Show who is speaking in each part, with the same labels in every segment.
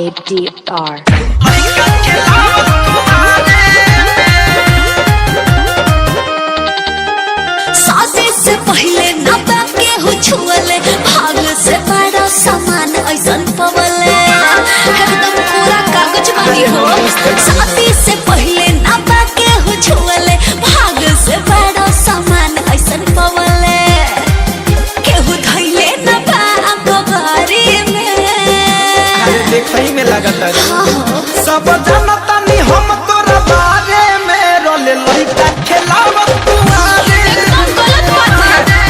Speaker 1: ADR
Speaker 2: शादी से पहले ना बाके हो छुअले भाग से बड़ा सामान ऐसन पवले एकदम पूरा कागज बाकी हो। शादी से पहले ना बाके हो छुअले भाग से बड़ा सामान ऐसन पवले केहू धइले ना बा गवारी में।
Speaker 3: अरे देखई में लागत है सब जानता नी हम तोरा बारे में रोले लइका खेलावत तुम्हारे
Speaker 2: गलत बात है।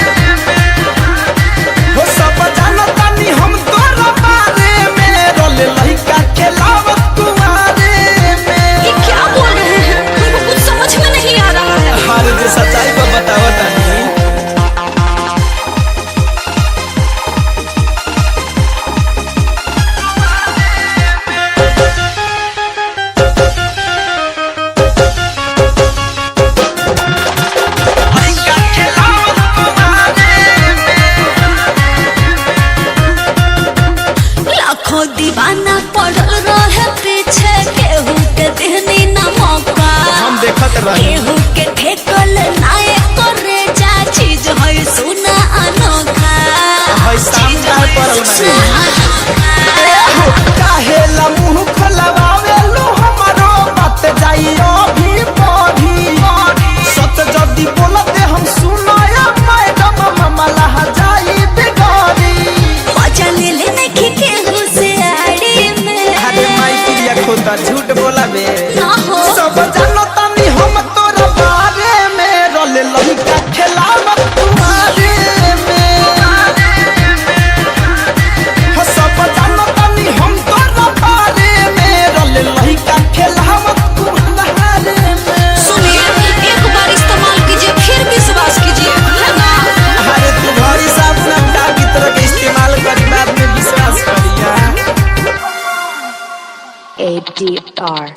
Speaker 3: हो सब जानता नी हम तोरा बारे में रोले लइका खेलावत तुम्हारे में।
Speaker 2: ये क्या बोल रहे हैं? हमको कुछ समझ में नहीं आ रहा है।
Speaker 3: हर जो सच्चाई को बतावत नहीं
Speaker 2: लाखों दीवाना पड़ल रहे पीछे केहू के देहनी ना मौका
Speaker 3: हम देखत रही
Speaker 2: केहू के ठेकल नाए करे जा चीज है सुना अनोखा
Speaker 3: भाई सामने है परल में काहे ला मुंह खोलवावे लो हमारो बात जाइयो भी पढ़ी सच जदी बोलते हम सुनाया मैडम मामला जाई बिगाड़ी
Speaker 2: मजा ले लेने की केहू से आड़ी में।
Speaker 3: अरे माई प्रिया खोता झूठ बोला बे
Speaker 2: ना हो
Speaker 3: सब जानता नी हम तोरा बारे में रोले लइका खेलावत तुम्हारे में हो सब जानता नी हम तोरा बारे में रोले लइका खेलावत तुम्हारे में।
Speaker 2: सुनिए एक बार इस्तेमाल कीजिए फिर विश्वास कीजिए है ना।
Speaker 3: अरे तू भाई साबुन अंडा की तरह के इस्तेमाल करी बाद में विश्वास करिया
Speaker 1: ADR